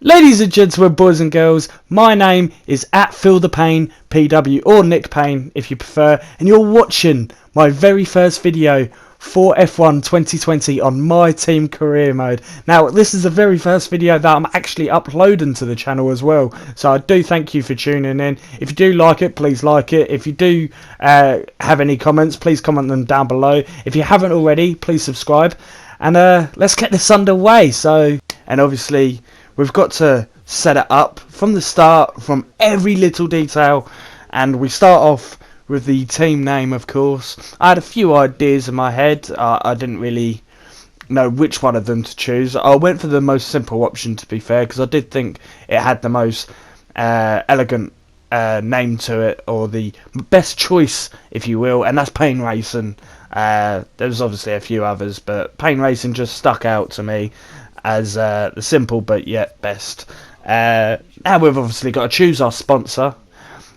Ladies and gentlemen, boys and girls, my name is @FeelThePain, PW, or Nick Payne if you prefer, and you're watching my very first video for F1 2020 on MyTeam Career mode. Now, this is the very first video that I'm actually uploading to the channel as well, so I do thank you for tuning in. If you do like it, please like it. If you do have any comments, please comment them down below. If you haven't already, please subscribe, and let's get this underway. And obviously, we've got to set it up from the start, from every little detail, and we start off with the team name, of course. I had a few ideas in my head. I didn't really know which one of them to choose. I went for the most simple option, to be fair, because I did think it had the most elegant name to it, or the best choice, if you will, and that's Payne Racing. There's obviously a few others, but Payne Racing just stuck out to me as the simple but yet best. Now we've obviously got to choose our sponsor.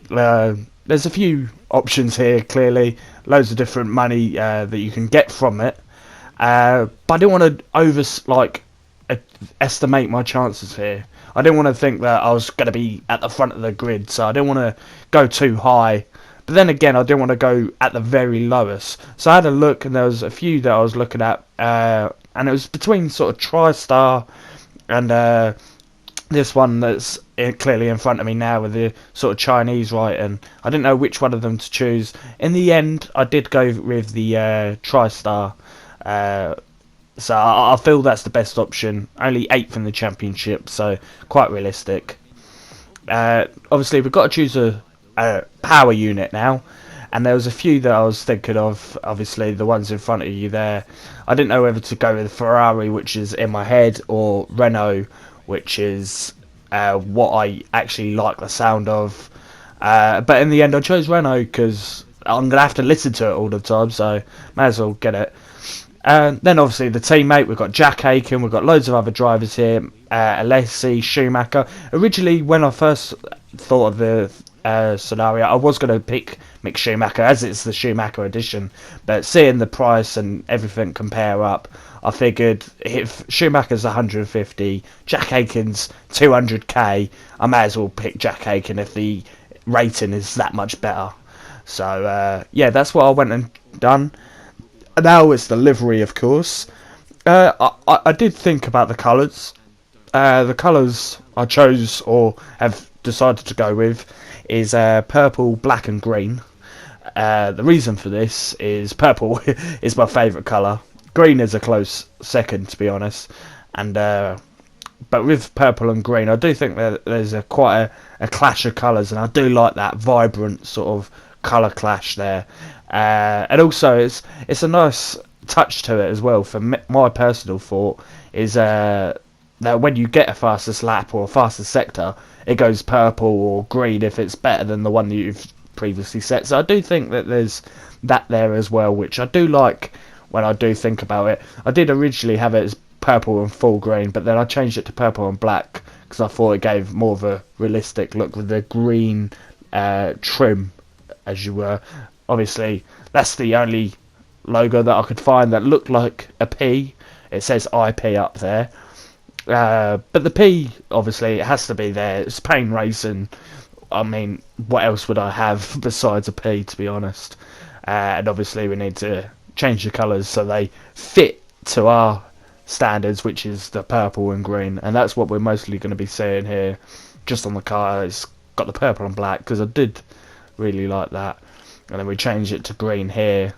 There's a few options here, clearly, loads of different money that you can get from it, but I didn't want to estimate my chances here. I didn't want to think that I was going to be at the front of the grid, so I didn't want to go too high, but then again I didn't want to go at the very lowest. So I had a look, and there was a few that I was looking at, and it was between sort of TriStar and this one that's clearly in front of me now with the sort of Chinese writing. I didn't know which one of them to choose. In the end, I did go with the TriStar. So I feel that's the best option. Only 8th in the championship, so quite realistic. Obviously, we've got to choose a power unit now. And there was a few that I was thinking of, obviously the ones in front of you there. I didn't know whether to go with Ferrari, which is in my head, or Renault, which is what I actually like the sound of. But in the end I chose Renault because I'm going to have to listen to it all the time, so may as well get it. Then obviously the teammate, we've got Jack Aiken, we've got loads of other drivers here, Alessi, Schumacher. Originally, when I first thought of the scenario, I was going to pick Mick Schumacher, as it's the Schumacher edition, but seeing the price and everything compare up, I figured if Schumacher's 150, Jack Aiken's 200k, I may as well pick Jack Aiken if the rating is that much better. So yeah, that's what I went and done. Now it's the livery, of course. I did think about the colours. The colours I chose, or have decided to go with, is purple, black and green. The reason for this is purple is my favourite colour. Green is a close second, to be honest. And but with purple and green, I do think that there's quite a clash of colours, and I do like that vibrant sort of colour clash there. And also, it's a nice touch to it as well. For my personal thought is that when you get a fastest lap or a fastest sector, it goes purple or green if it's better than the one that you've previously set. So I do think that there's that there as well, which I do like when I do think about it. I did originally have it as purple and full green, but then I changed it to purple and black because I thought it gave more of a realistic look with the green trim, as you were. Obviously, that's the only logo that I could find that looked like a P. It says IP up there. But the P, obviously, it has to be there. It's Payne Racing. I mean, what else would I have besides a P, to be honest? And obviously, we need to change the colours so they fit to our standards, which is the purple and green. And that's what we're mostly going to be seeing here. Just on the car, it's got the purple and black, because I did really like that. And then we changed it to green here.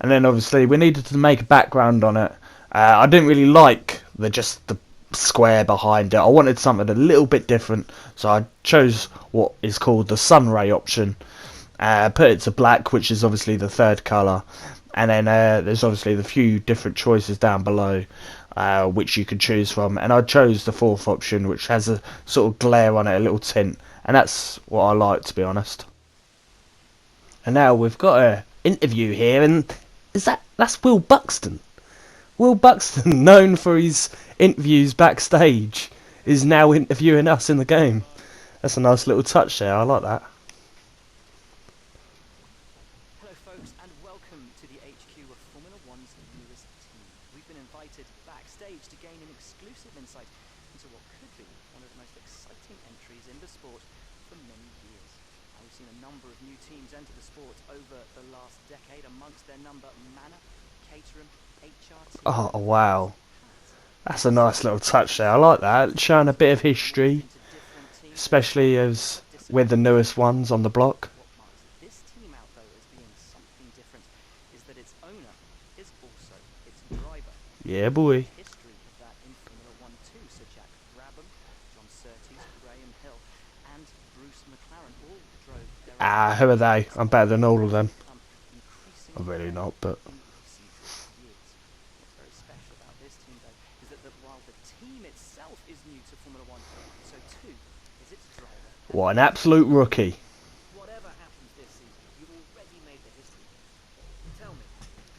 And then obviously we needed to make a background on it. I didn't really like just the square behind it. I wanted something a little bit different, so I chose what is called the sunray option. Put it to black, which is obviously the third colour. And then there's obviously the few different choices down below, which you can choose from. And I chose the fourth option, which has a sort of glare on it, a little tint. And that's what I like, to be honest. And now we've got an interview here, and that's Will Buxton. Will Buxton, known for his interviews backstage, is now interviewing us in the game. That's a nice little touch there, I like that. Hello folks, and welcome to the HQ of Formula One's newest team. We've been invited backstage to gain an exclusive insight into what could be one of the most exciting entries in the sport for many years. We've seen a number of new teams enter the sport over the last decade. Amongst their number, Manor, Caterham, HRT. Oh, wow. That's a nice little touch there. I like that. Showing a bit of history, especially as we're the newest ones on the block. What marks this team out, though, as being something different is that its owner is also its driver. Yeah, boy. History of that in Formula 1 too. Sir Jack Brabham, John Surtees, Graham Hill, and Bruce McLaren all drove their Ah, who are they? I'm better than all of them. increasingly I'm really not, but... in recent years. What's very special about this team, though, is that while the team itself is new to Formula 1, so too is its driver. What an absolute rookie. Whatever happens this season, you've already made the history. Tell me,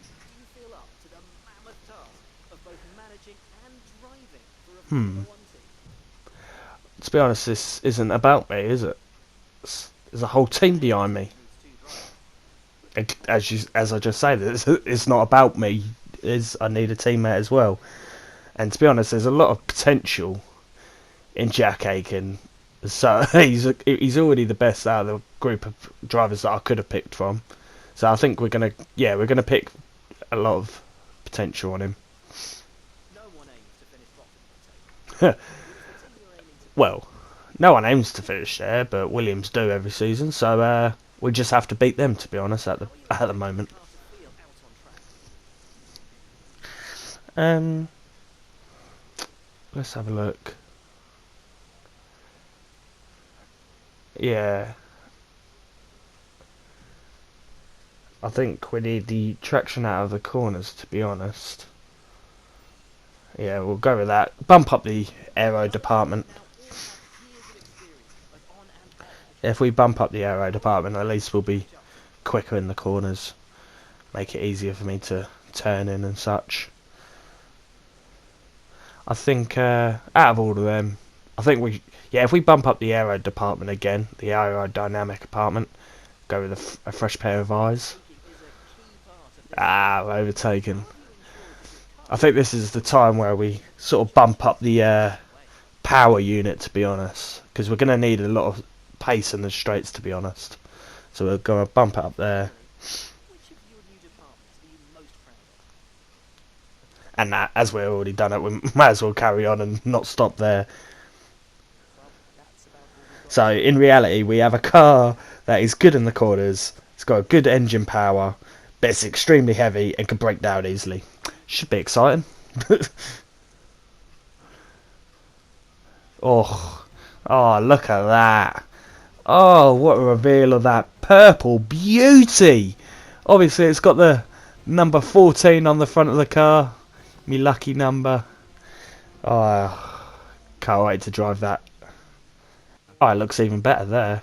do you feel up to the mammoth task of both managing and driving for a Formula 1 team? To be honest, this isn't about me, is it? There's a whole team behind me. As I just said, it's not about me. I need a teammate as well. And to be honest, there's a lot of potential in Jack Aiken. So he's already the best out of the group of drivers that I could have picked from. So I think we're gonna pick a lot of potential on him. No one aims to finish bottom of the table. Well, no one aims to finish there, but Williams do every season. So we just have to beat them, to be honest, at the moment. Let's have a look. Yeah. I think we need the traction out of the corners, to be honest. Yeah, we'll go with that. Bump up the aero department. If we bump up the aero department, at least we'll be quicker in the corners. Make it easier for me to turn in and such. I think out of all of them, I think if we bump up the aero department again, the aerodynamic department, go with a fresh pair of eyes. We're overtaken. I think this is the time where we sort of bump up the power unit, to be honest, because we're going to need a lot of pace in the straights, to be honest. So we're going to bump it up there. And that, as we've already done it, we might as well carry on and not stop there. So in reality, we have a car that is good in the corners. It's got a good engine power, but it's extremely heavy and can break down easily. Should be exciting. Oh, look at that. Oh, what a reveal of that purple beauty. Obviously, it's got the number 14 on the front of the car. Me lucky number. Oh, can't wait to drive that. Oh, it looks even better there.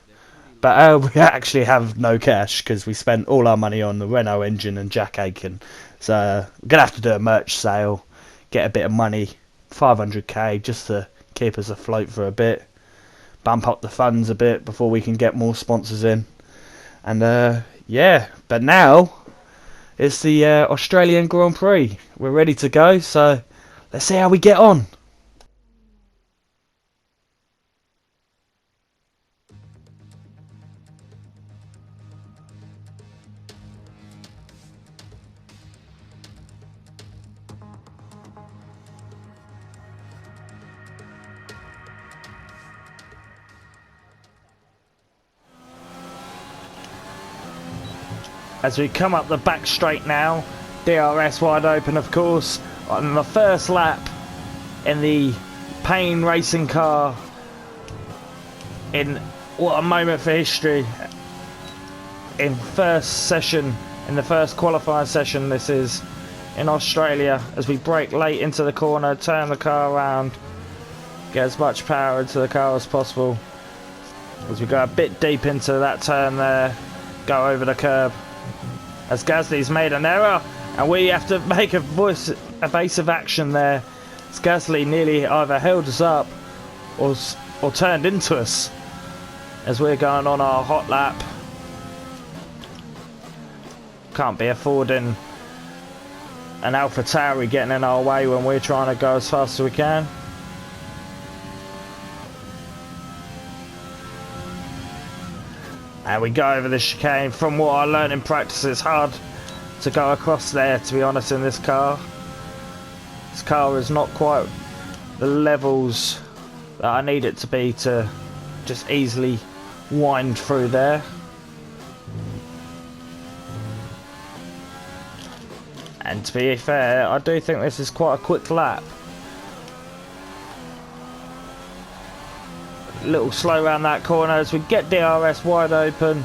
But we actually have no cash because we spent all our money on the Renault engine and Jack Aiken. So we're going to have to do a merch sale, get a bit of money, 500k, just to keep us afloat for a bit. Bump up the funds a bit before we can get more sponsors in. And yeah, but now it's the Australian Grand Prix. We're ready to go, so let's see how we get on. As we come up the back straight now, DRS wide open, of course, on the first lap in the Payne Racing car. In what a moment for history. In first session, in the first qualifying session, this is in Australia, as we brake late into the corner, turn the car around, get as much power into the car as possible. As we go a bit deep into that turn there, go over the curb. As Gasly's made an error, and we have to make evasive action there. As Gasly nearly either held us up or turned into us as we're going on our hot lap. Can't be affording an AlphaTauri getting in our way when we're trying to go as fast as we can. And we go over the chicane. From what I learned in practice, it's hard to go across there, to be honest, in this car. This car is not quite the levels that I need it to be to just easily wind through there. And to be fair, I do think this is quite a quick lap. A little slow around that corner as we get DRS wide open.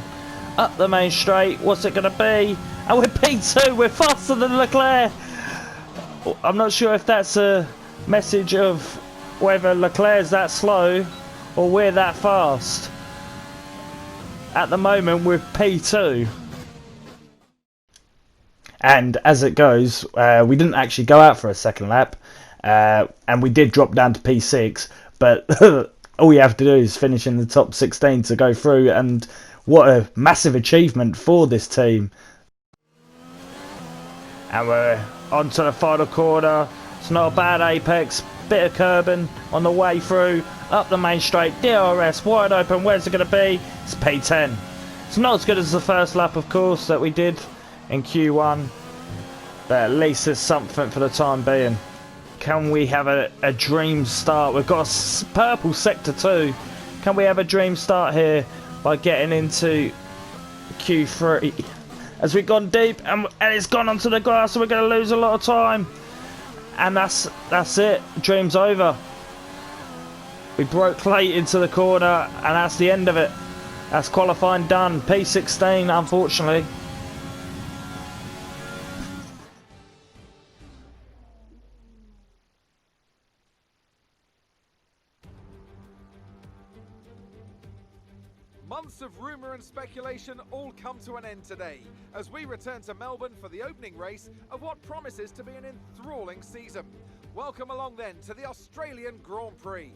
Up the main straight, what's it going to be? And we're P2, we're faster than Leclerc. I'm not sure if that's a message of whether Leclerc's that slow or we're that fast. At the moment we're P2. And as it goes, we didn't actually go out for a second lap, and we did drop down to P6, but all you have to do is finish in the top 16 to go through, and what a massive achievement for this team. And we're on to the final corner. It's not a bad apex, bit of curbing on the way through, up the main straight, DRS wide open. Where's it going to be? It's P10. It's not as good as the first lap, of course, that we did in Q1, but at least it's something for the time being. Can we have a dream start? We've got a purple sector 2. Can we have a dream start here by getting into Q3? As we've gone deep and it's gone onto the grass, so we're going to lose a lot of time. And that's it. Dream's over. We broke late into the corner, and that's the end of it. That's qualifying done. P16, unfortunately. Months of rumour and speculation all come to an end today as we return to Melbourne for the opening race of what promises to be an enthralling season. Welcome along then to the Australian Grand Prix.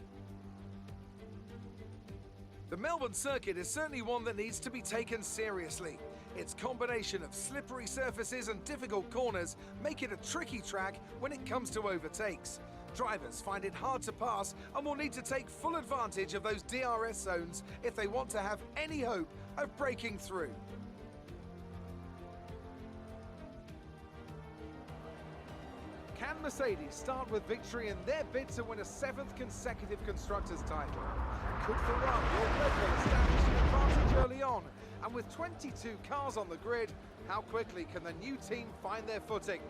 The Melbourne circuit is certainly one that needs to be taken seriously. Its combination of slippery surfaces and difficult corners make it a tricky track when it comes to overtakes. Drivers find it hard to pass and will need to take full advantage of those DRS zones if they want to have any hope of breaking through. Can Mercedes start with victory in their bid to win a 7th consecutive Constructors' title? Could Ferrari or Red Bull establish an advantage early on? And with 22 cars on the grid, how quickly can the new team find their footing?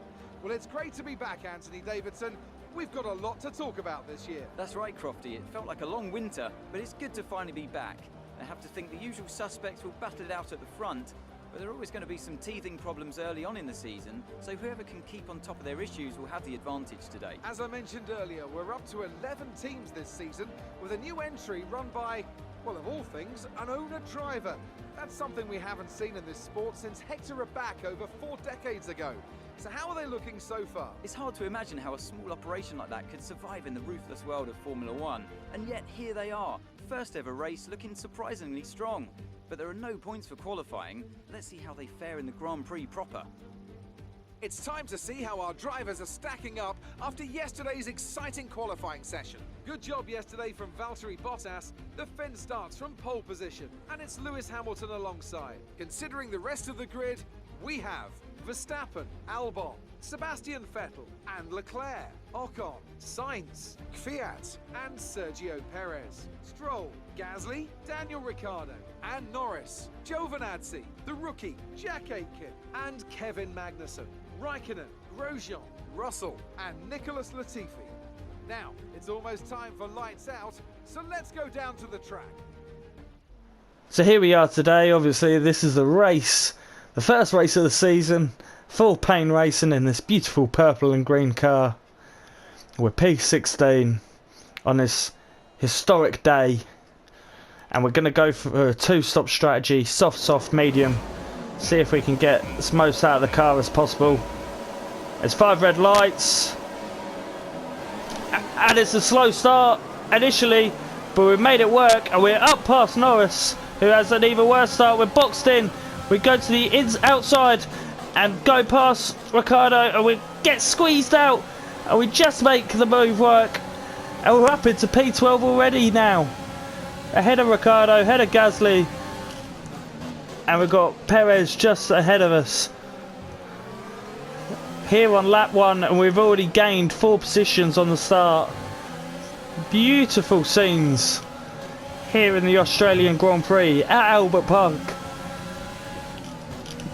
Well, it's great to be back, Anthony Davidson. We've got a lot to talk about this year. That's right, Crofty. It felt like a long winter, but it's good to finally be back. I have to think the usual suspects will battle it out at the front, but there are always going to be some teething problems early on in the season, so whoever can keep on top of their issues will have the advantage today. As I mentioned earlier, we're up to 11 teams this season, with a new entry run by, well, of all things, an owner-driver. That's something we haven't seen in this sport since Hector Raback over 4 decades ago. So how are they looking so far? It's hard to imagine how a small operation like that could survive in the ruthless world of Formula One. And yet here they are, first ever race looking surprisingly strong. But there are no points for qualifying. Let's see how they fare in the Grand Prix proper. It's time to see how our drivers are stacking up after yesterday's exciting qualifying session. Good job yesterday from Valtteri Bottas. The Finn starts from pole position, and it's Lewis Hamilton alongside. Considering the rest of the grid, we have Verstappen, Albon, Sebastian Vettel and Leclerc, Ocon, Sainz, Kvyat and Sergio Perez, Stroll, Gasly, Daniel Ricciardo and Norris, Giovinazzi, the rookie, Jack Aitken and Kevin Magnussen, Raikkonen, Grosjean, Russell and Nicholas Latifi. Now, it's almost time for lights out, so let's go down to the track. So here we are today. Obviously this is the race, the first race of the season, full Payne Racing in this beautiful purple and green car. We're P16 on this historic day, and we're going to go for a 2-stop strategy, soft, medium, see if we can get as most out of the car as possible. There's 5 red lights, and it's a slow start initially, but we made it work, and we're up past Norris, who has an even worse start. We're boxed in, we go to the outside and go past Ricciardo, and we get squeezed out, and we just make the move work, and we're up into P12 already now, ahead of Ricciardo, ahead of Gasly. And we've got Perez just ahead of us here on lap 1, and we've already gained 4 positions on the start. Beautiful scenes here in the Australian Grand Prix at Albert Park.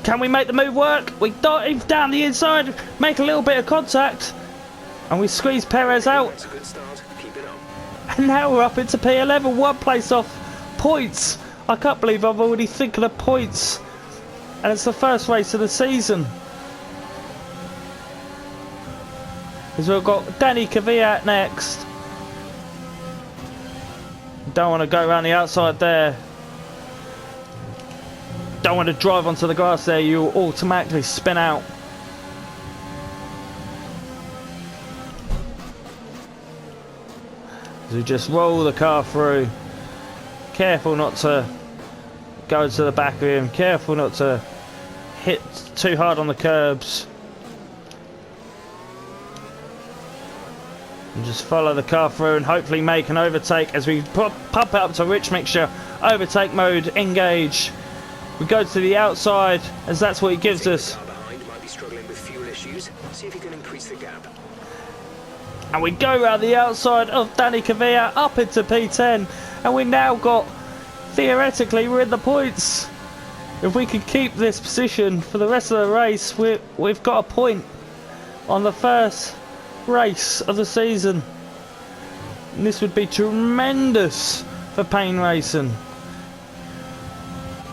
Can we make the move work? We dive down the inside, make a little bit of contact, and we squeeze Perez out. That's a good start. Keep it up. And now we're up into P11, 1 place off points. I can't believe I'm already thinking of points, and it's the first race of the season. As we've got Danny Kvyat next. Don't want to go around the outside there. Don't want to drive onto the grass there, you'll automatically spin out. As we just roll the car through. Careful not to go to the back of him. Careful not to hit too hard on the curbs. And just follow the car through and hopefully make an overtake as we pump it up to rich mixture. Overtake mode, engage. We go to the outside as that's what it gives us. The car behind might be struggling with fuel issues. See if you can increase the gap. And we go around the outside of Danny Kvyat up into P10. And we now got, theoretically, we're in the points. If we can keep this position for the rest of the race, we've got a point on the first race of the season. And this would be tremendous for Payne Racing.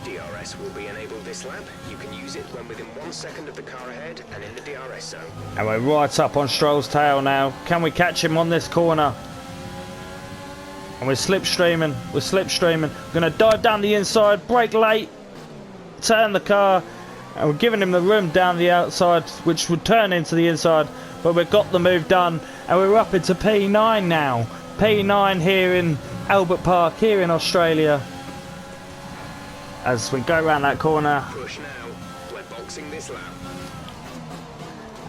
DRS will be enabled this lap. You can use it when within 1 second of the car ahead and in the DRS zone. And we're right up on Stroll's tail now. Can we catch him on this corner? And we're slipstreaming. We're slipstreaming. We're going to dive down the inside, brake late, turn the car, and we're giving him the room down the outside, which would turn into the inside. But we've got the move done, and we're up into P9 now. P9 here in Albert Park, here in Australia. As we go around that corner. Push now. We're boxing this lap.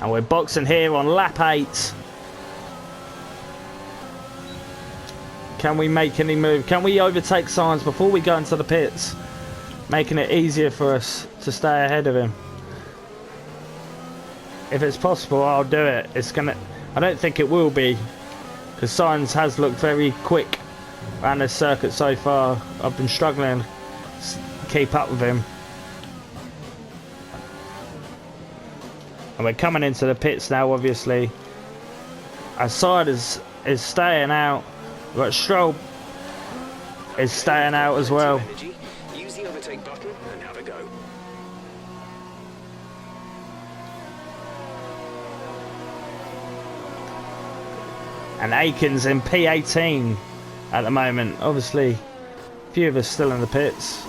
And we're boxing here on lap 8. Can we make any move? Can we overtake Sainz before we go into the pits? Making it easier for us to stay ahead of him. If it's possible, I'll do it. I don't think it will be, because Sainz has looked very quick around this circuit so far. I've been struggling to keep up with him. And we're coming into the pits now, obviously. Our side is staying out. We've got Stroll is staying out as well. Use the overtake button and have a go. And Aikens in P18 at the moment. Obviously, a few of us still in the pits.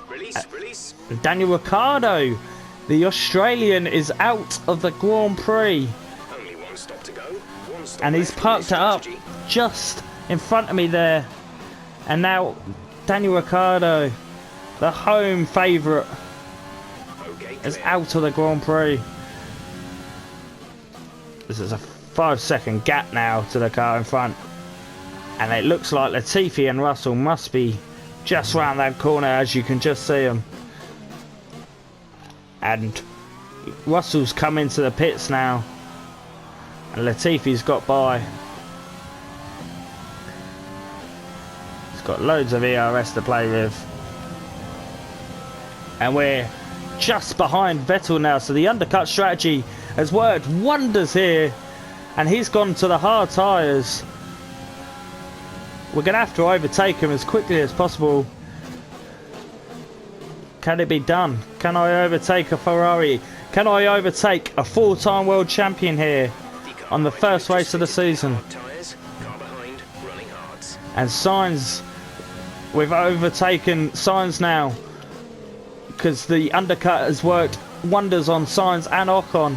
Release. Daniel Ricciardo, the Australian, is out of the Grand Prix. Only 1 stop to go. 1 stop And he's left in parked this it up strategy. just in front of me there. And now Daniel Ricciardo, the home favourite, Okay, is clear. out of the Grand Prix. This is a 5-second gap now to the car in front. And it looks like Latifi and Russell must be just round that corner, as you can just see them. And Russell's come into the pits now. And Latifi's got by. He's got loads of ERS to play with. And we're just behind Vettel now, so the undercut strategy has worked wonders here. And he's gone to the hard tyres. We're going to have to overtake him as quickly as possible. Can it be done? Can I overtake a Ferrari? Can I overtake a 4-time world champion here on the first race of the season? Tyres, car behind, running hards. And Sainz, we've overtaken Sainz now, because the undercut has worked wonders on Sainz and Ocon.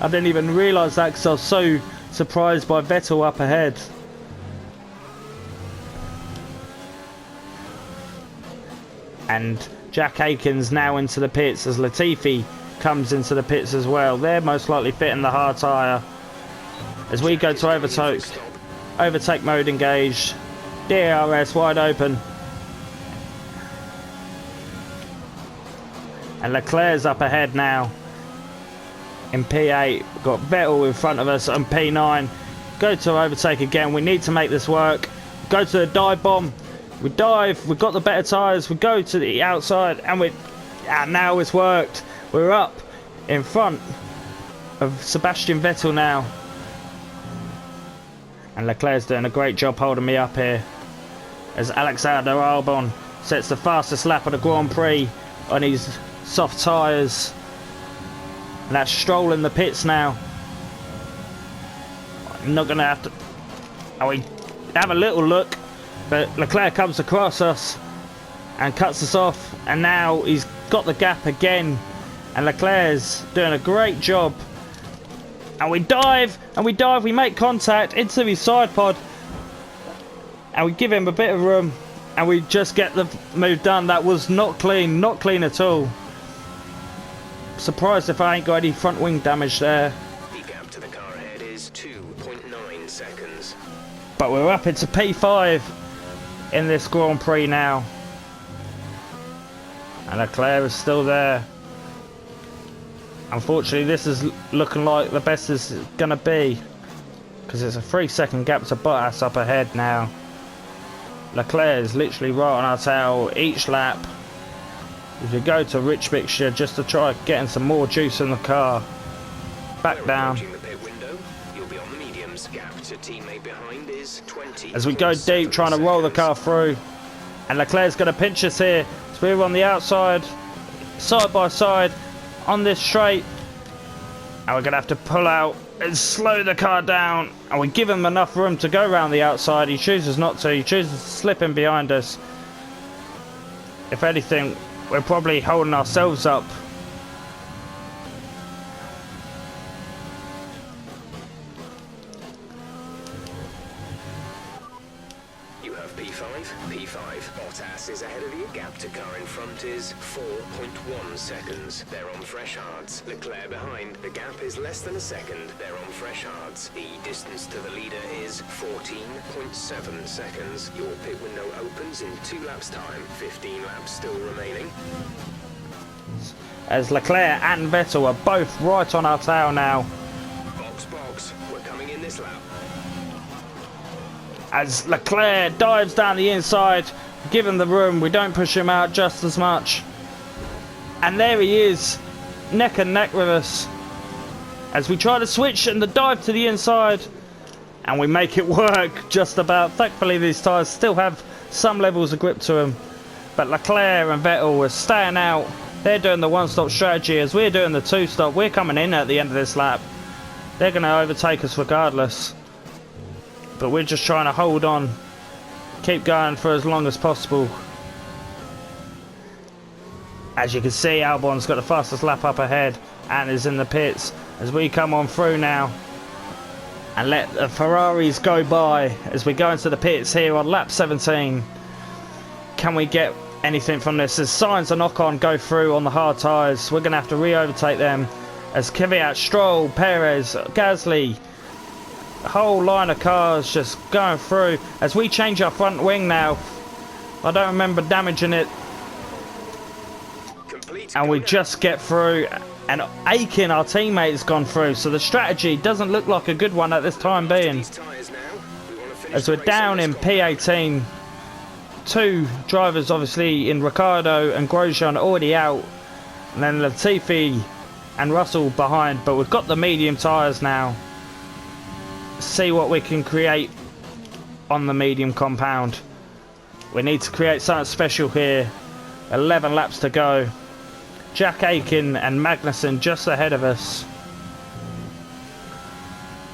I didn't even realise that because I was so surprised by Vettel up ahead. And Jack Aikens now into the pits as Latifi comes into the pits as well. They're most likely fitting the hard tyre. As we go to overtake mode engaged. DRS wide open. And Leclerc's up ahead now. In P8, we've got Vettel in front of us on P9. Go to overtake again. We need to make this work. Go to the dive bomb. We dive. We've got the better tyres. We go to the outside, and now it's worked. We're up in front of Sebastian Vettel now. And Leclerc's doing a great job holding me up here. As Alexander Albon sets the fastest lap of the Grand Prix on his soft tyres. And that's Stroll in the pits now. I'm not going to have to... Oh, we have a little look. But Leclerc comes across us and cuts us off. And now he's got the gap again. And Leclerc's doing a great job. And we dive, we make contact into his side pod. And we give him a bit of room. And we just get the move done. That was not clean at all. Surprised if I ain't got any front wing damage there. The gap to the car ahead is 2.9 seconds. But we're up into P5 in this Grand Prix now. And Leclerc is still there. Unfortunately, this is looking like the best is going to be. Because it's a 3-second gap to Bottas up ahead now. Leclerc is literally right on our tail each lap. As we go to rich mixture just to try getting some more juice in the car. Back down. The pit window. You'll be on the mediums. Gap to teammate behind is 20. As we go deep trying to roll the car through. And Leclerc's going to pinch us here. So we're on the outside, side by side, on this straight. And we're going to have to pull out and slow the car down. And we give him enough room to go around the outside. He chooses not to. He chooses to slip in behind us. If anything, we're probably holding ourselves up. You have P5. Bottas is ahead of you. Gap to car in front is 4.1 seconds. They're on fresh hards. Leclerc behind. The gap is less than a second. They're on fresh hards. The distance to the leader is 14.7 seconds. Your pit window opens in 2 laps time. 15 laps still remaining. As Leclerc and Vettel are both right on our tail now. Box. We're coming in this lap. As Leclerc dives down the inside, give him the room. We don't push him out just as much. And there he is, neck and neck with us. As we try to switch and the dive to the inside. And we make it work just about. Thankfully these tyres still have some levels of grip to them. But Leclerc and Vettel are staying out. They're doing the one-stop strategy as we're doing the two-stop. We're coming in at the end of this lap. They're going to overtake us regardless. But we're just trying to hold on. Keep going for as long as possible. As you can see, Albon's got the fastest lap up ahead and is in the pits as we come on through now and let the Ferraris go by as we go into the pits here on lap 17. Can we get anything from this? As Sainz and Ocon go through on the hard tyres, we're going to have to re-overtake them as Kvyat, Stroll, Perez, Gasly, the whole line of cars just going through as we change our front wing now. I don't remember damaging it. And we just get through, and Aiken, our teammate, has gone through. So the strategy doesn't look like a good one at this time being. As we're down in P18, 2 drivers obviously in Ricciardo and Grosjean already out. And then Latifi and Russell behind. But we've got the medium tyres now. See what we can create on the medium compound. We need to create something special here. 11 laps to go. Jack Aiken and Magnussen just ahead of us.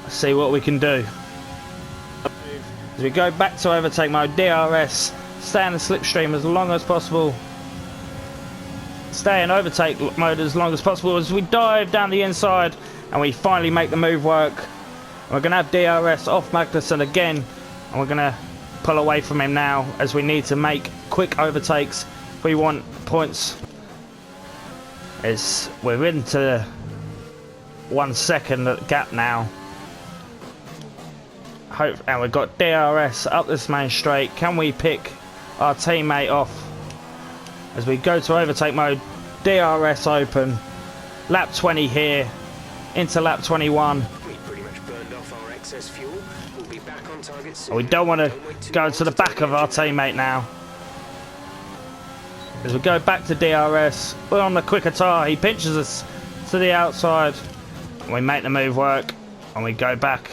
Let's see what we can do. As we go back to overtake mode, DRS, stay in the slipstream as long as possible. Stay in overtake mode as long as possible as we dive down the inside and we finally make the move work. We're going to have DRS off Magnussen again, and we're going to pull away from him now as we need to make quick overtakes if we want points. As we're into 1 second gap now. And we've got DRS up this main straight. Can we pick our teammate off as we go to overtake mode? DRS open. Lap 20 here, into lap 21. We pretty much burned off our excess fuel. We'll be back on target soon. We don't want to go to the back of our teammate now. As we go back to DRS, we're on the quicker tyre. He pinches us to the outside. We make the move work, and we go back.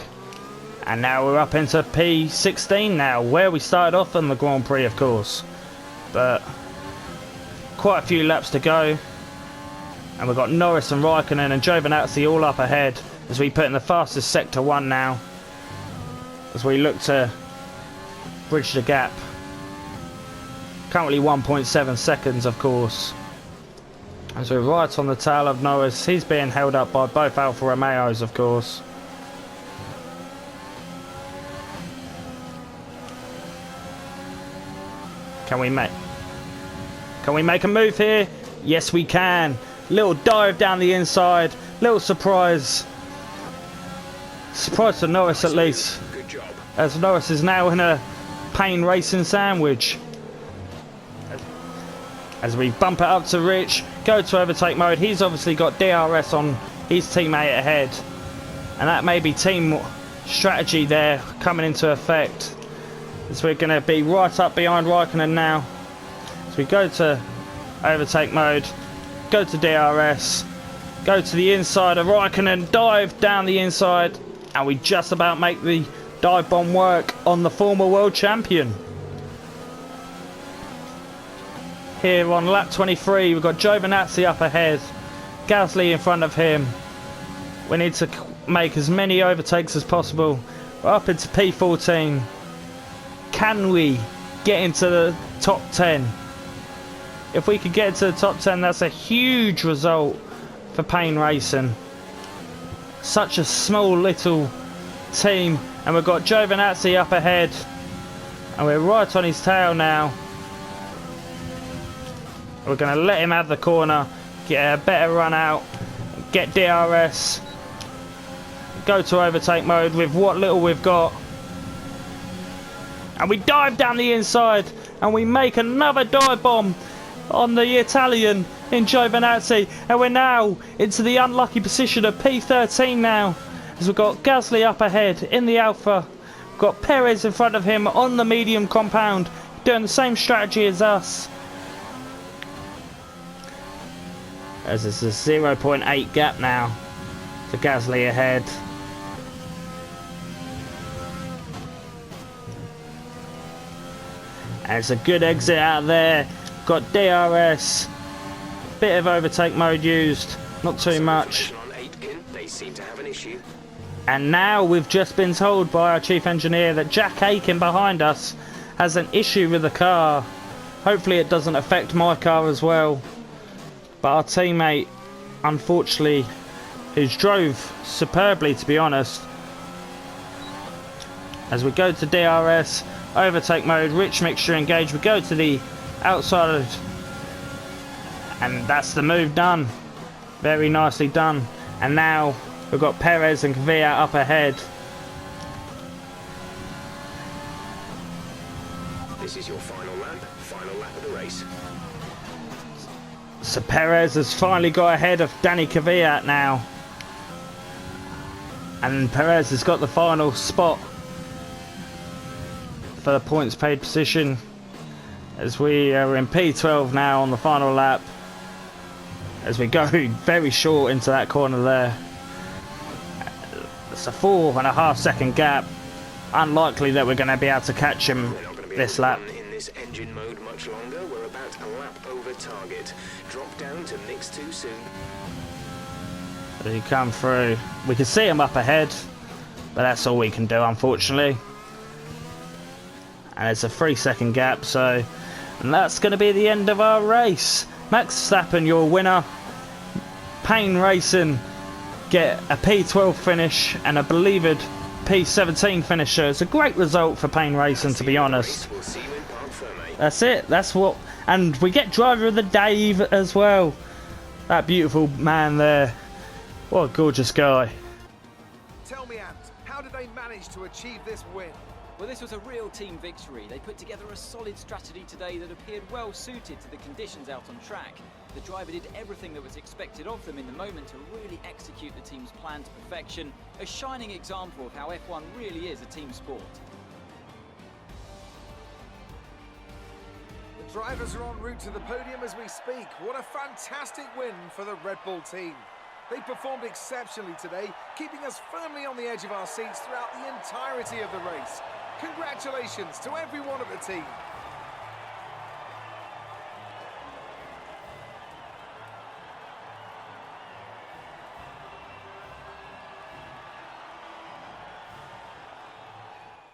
And now we're up into P16 now, where we started off on the Grand Prix, of course. But quite a few laps to go. And we've got Norris and Raikkonen and Giovinazzi all up ahead as we put in the fastest Sector 1 now. As we look to bridge the gap. Currently 1.7 seconds, of course. As we're right on the tail of Norris. He's being held up by both Alfa Romeos, of course. Can we make a move here? Yes, we can. Little dive down the inside. Little surprise. Surprise to Norris at least. Good job. As Norris is now in a Payne Racing sandwich. As we bump it up to Rich. Go to overtake mode. He's obviously got DRS on his teammate ahead. And that may be team strategy there coming into effect. As we're going to be right up behind Raikkonen now. As we go to overtake mode, go to DRS, go to the inside of Raikkonen, dive down the inside, and we just about make the dive bomb work on the former world champion. Here on lap 23, we've got Giovinazzi up ahead, Gasly in front of him. We need to make as many overtakes as possible. We're up into P14. Can we get into the top 10? If we could get into the top 10, that's a huge result for Payne Racing. Such a small little team, and we've got Giovinazzi up ahead, and we're right on his tail now. We're going to let him have the corner, get a better run out, get DRS, go to overtake mode with what little we've got. And we dive down the inside, and we make another dive bomb on the Italian in Giovinazzi. And we're now into the unlucky position of P13 now, as we've got Gasly up ahead in the Alpha. We've got Perez in front of him on the medium compound, doing the same strategy as us. As it's a 0.8 gap now for Gasly ahead. And it's a good exit out there. Got DRS. Bit of overtake mode used. Not too much. They seem to have an issue. And now we've just been told by our chief engineer that Jack Aiken behind us has an issue with the car. Hopefully it doesn't affect my car as well. But our teammate, unfortunately, who's drove superbly, to be honest. As we go to DRS. Overtake mode, rich mixture engaged. We go to the outside, and that's the move done. Very nicely done. And now we've got Perez and Kvyat up ahead. This is your final lap of the race. So Perez has finally got ahead of Danny Kvyat now. And Perez has got the final spot for the points paid position, as we are in P12 now on the final lap, as we go very short into that corner there. It's a 4.5 second gap. Unlikely that we're going to be able to catch him this lap. In this engine mode much longer. We're about a lap over target. Drop down to mix 2 soon. As he come through, we can see him up ahead, but that's all we can do, unfortunately. And it's a 3-second gap, so and that's going to be the end of our race. Max Verstappen, your winner. Payne Racing get a P12 finish and a believed P17 finish. So it's a great result for Payne Racing, to be honest. We'll see you in Park Fermé. That's it. That's what. And we get driver of the day as well. That beautiful man there. What a gorgeous guy. Tell me, Ant, how did they manage to achieve this win? Well, this was a real team victory. They put together a solid strategy today that appeared well suited to the conditions out on track. The driver did everything that was expected of them in the moment to really execute the team's plan to perfection. A shining example of how F1 really is a team sport. The drivers are en route to the podium as we speak. What a fantastic win for the Red Bull team. They performed exceptionally today, keeping us firmly on the edge of our seats throughout the entirety of the race. Congratulations to everyone at the team.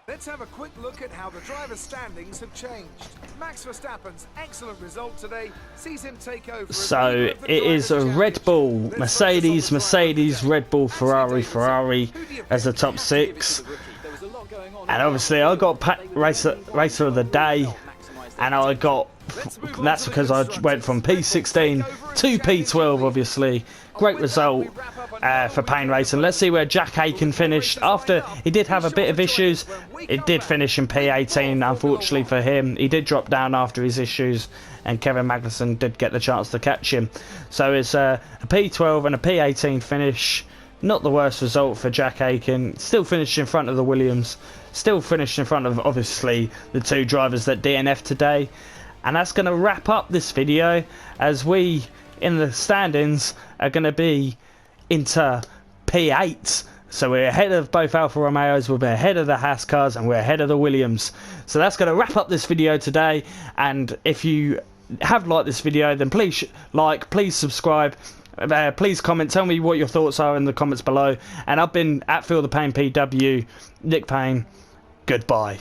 Let's have a quick look at how the driver standings have changed. Max Verstappen's excellent result today sees him take over. So it is a Red Bull, Mercedes, Red Bull, Ferrari as the top 6. And obviously I got racer of the day, and I got, that's because I went from P16 to P12 obviously. Great result for Payne Racing. Let's see where Jack Aiken finished. After he did have a bit of issues, it did finish in P18 unfortunately for him. He did drop down after his issues, and Kevin Magnussen did get the chance to catch him. So it's a P12 and a P18 finish. Not the worst result for Jack Aiken. Still finished in front of the Williams. Still finished in front of obviously the 2 drivers that DNF today. And that's going to wrap up this video, as we in the standings are going to be into P8. So we're ahead of both Alfa Romeos, we're ahead of the Haas cars, and we're ahead of the Williams. So that's going to wrap up this video today. And if you have liked this video, then please like, please subscribe, please comment, tell me what your thoughts are in the comments below. And I've been at Feel the Pain PW, Nick Payne. Goodbye.